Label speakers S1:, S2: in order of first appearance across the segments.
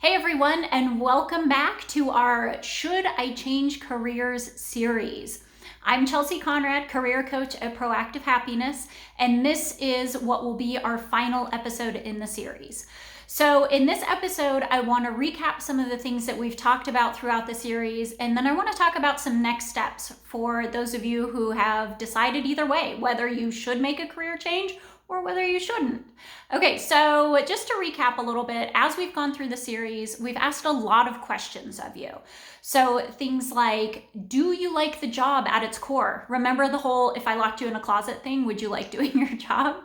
S1: Hey everyone, and welcome back to our Should I Change Careers series. I'm Chelsea Conrad, career coach at Proactive Happiness, and this is what will be our final episode in the series. So in this episode, I want to recap some of the things that we've talked about throughout the series, and then I want to talk about some next steps for those of you who have decided either way, whether you should make a career change or whether you shouldn't. Okay, so just to recap a little bit, as we've gone through the series, we've asked a lot of questions of you. So things like, do you like the job at its core? Remember the whole, if I locked you in a closet thing, would you like doing your job?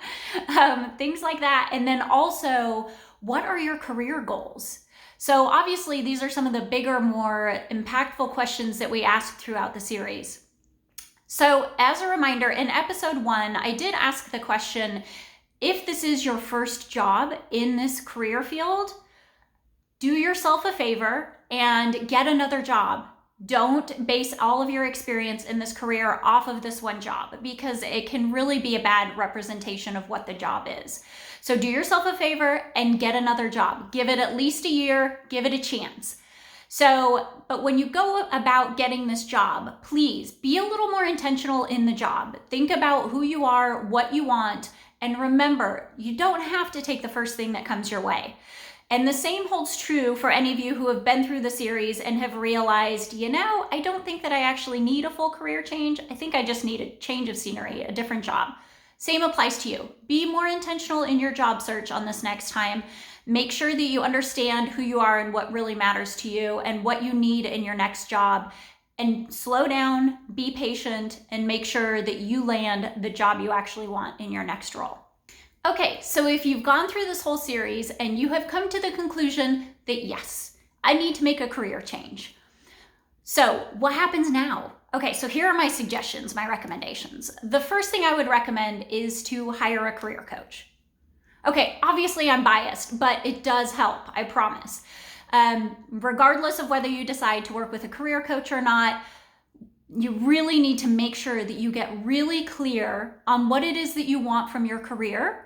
S1: Things like that. And then also, what are your career goals? So obviously, these are some of the bigger, more impactful questions that we ask throughout the series. So as a reminder, in episode 1, I did ask the question, if this is your first job in this career field, do yourself a favor and get another job. Don't base all of your experience in this career off of this one job because it can really be a bad representation of what the job is. So do yourself a favor and get another job. Give it at least a year, give it a chance. But when you go about getting this job, please be a little more intentional in the job. Think about who you are, what you want, and remember, you don't have to take the first thing that comes your way. And the same holds true for any of you who have been through the series and have realized, I don't think that I actually need a full career change. I think I just need a change of scenery, a different job. Same applies to you. Be more intentional in your job search on this next time. Make sure that you understand who you are and what really matters to you and what you need in your next job. And slow down, be patient, and make sure that you land the job you actually want in your next role. Okay, so if you've gone through this whole series and you have come to the conclusion that yes, I need to make a career change. So what happens now? Okay, so here are my suggestions, my recommendations. The first thing I would recommend is to hire a career coach. Okay, obviously I'm biased, but it does help, I promise. Regardless of whether you decide to work with a career coach or not, you really need to make sure that you get really clear on what it is that you want from your career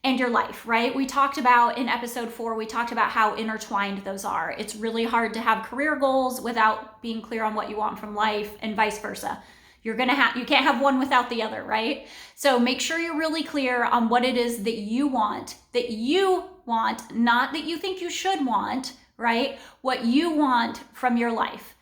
S1: and your life, right? We talked about in episode 4, we talked about how intertwined those are. It's really hard to have career goals without being clear on what you want from life and vice versa. You can't have one without the other, right? So make sure you're really clear on what it is that you want, not that you think you should want, right? What you want from your life.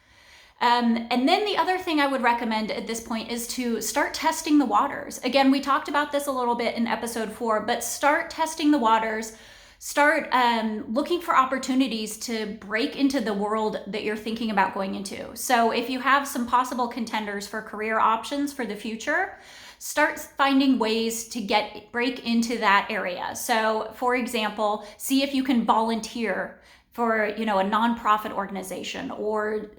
S1: And then the other thing I would recommend at this point is to start testing the waters. Again, we talked about this a little bit in episode 4, but start testing the waters. Start looking for opportunities to break into the world that you're thinking about going into. So if you have some possible contenders for career options for the future, start finding ways to break into that area. So for example, see if you can volunteer for a nonprofit organization or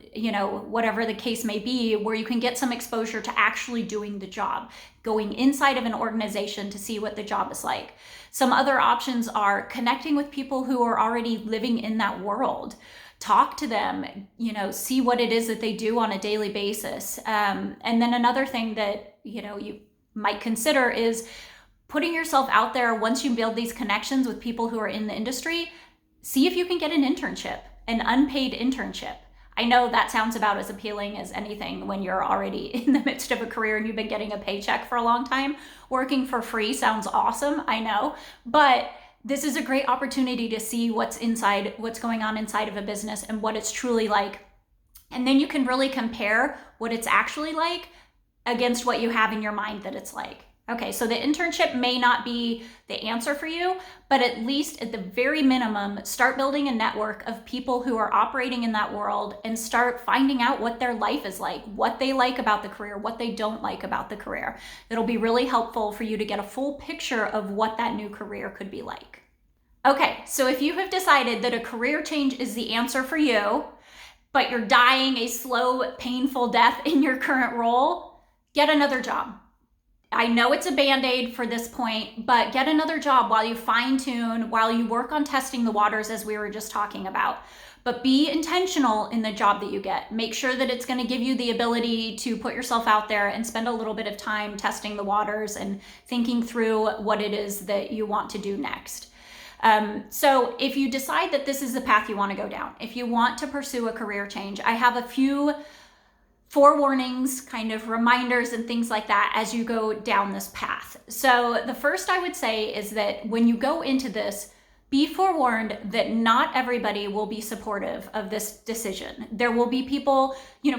S1: whatever the case may be, where you can get some exposure to actually doing the job, going inside of an organization to see what the job is like. Some other options are connecting with people who are already living in that world. Talk to them, see what it is that they do on a daily basis. And then another thing that you might consider is putting yourself out there. Once you build these connections with people who are in the industry, see if you can get an internship, an unpaid internship. I know that sounds about as appealing as anything when you're already in the midst of a career and you've been getting a paycheck for a long time. Working for free sounds awesome, I know, but this is a great opportunity to see what's going on inside of a business and what it's truly like. And then you can really compare what it's actually like against what you have in your mind that it's like. Okay, so the internship may not be the answer for you, but at least at the very minimum, start building a network of people who are operating in that world and start finding out what their life is like, what they like about the career, what they don't like about the career. It'll be really helpful for you to get a full picture of what that new career could be like. Okay, so if you have decided that a career change is the answer for you, but you're dying a slow, painful death in your current role, get another job. I know it's a Band-Aid for this point, but get another job while you fine-tune, while you work on testing the waters as we were just talking about. But be intentional in the job that you get. Make sure that it's going to give you the ability to put yourself out there and spend a little bit of time testing the waters and thinking through what it is that you want to do next. So if you decide that this is the path you want to go down, if you want to pursue a career change, I have a few forewarnings, kind of reminders and things like that as you go down this path. So the first I would say is that when you go into this, be forewarned that not everybody will be supportive of this decision. There will be people,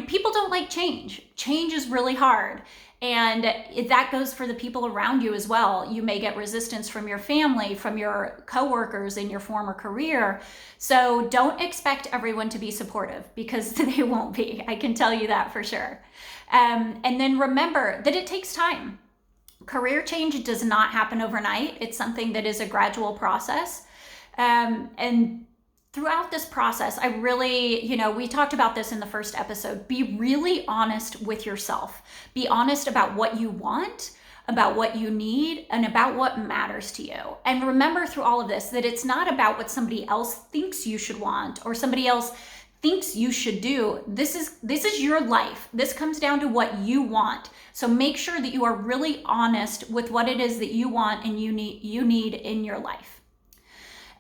S1: people don't like change. Change is really hard. And that goes for the people around you as well. You may get resistance from your family, from your coworkers in your former career. So don't expect everyone to be supportive, because they won't be. I can tell you that for sure. And then remember that it takes time. Career change does not happen overnight. It's something that is a gradual process. And throughout this process, I really, we talked about this in the first episode, be really honest with yourself. Be honest about what you want, about what you need, and about what matters to you. And remember through all of this that it's not about what somebody else thinks you should want or somebody else thinks you should do. This is your life. This comes down to what you want. So make sure that you are really honest with what it is that you want and you need in your life.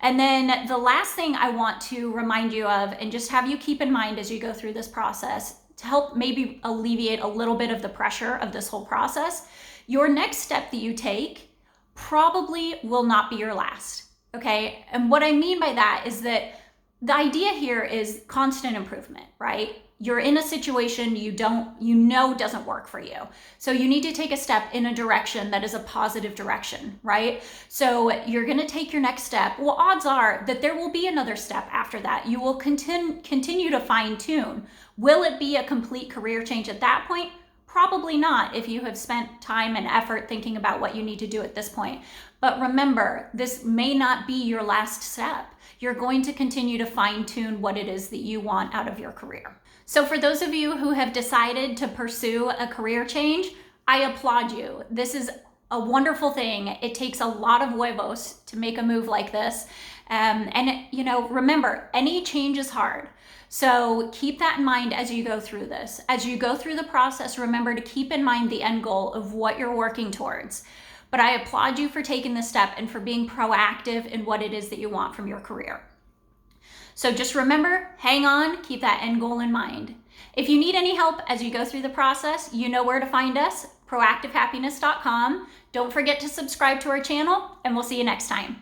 S1: And then the last thing I want to remind you of, and just have you keep in mind as you go through this process to help maybe alleviate a little bit of the pressure of this whole process, your next step that you take probably will not be your last, okay? And what I mean by that is that the idea here is constant improvement, right? You're in a situation you know doesn't work for you. So you need to take a step in a direction that is a positive direction, right? So you're gonna take your next step. Well, odds are that there will be another step after that. You will continue to fine tune. Will it be a complete career change at that point? Probably not, if you have spent time and effort thinking about what you need to do at this point. But remember, this may not be your last step. You're going to continue to fine tune what it is that you want out of your career. So for those of you who have decided to pursue a career change, I applaud you. This is a wonderful thing. It takes a lot of huevos to make a move like this. Remember, any change is hard. So keep that in mind as you go through this. As you go through the process, remember to keep in mind the end goal of what you're working towards. But I applaud you for taking this step and for being proactive in what it is that you want from your career. So just remember, hang on, keep that end goal in mind. If you need any help as you go through the process, you know where to find us, proactivehappiness.com. Don't forget to subscribe to our channel, and we'll see you next time.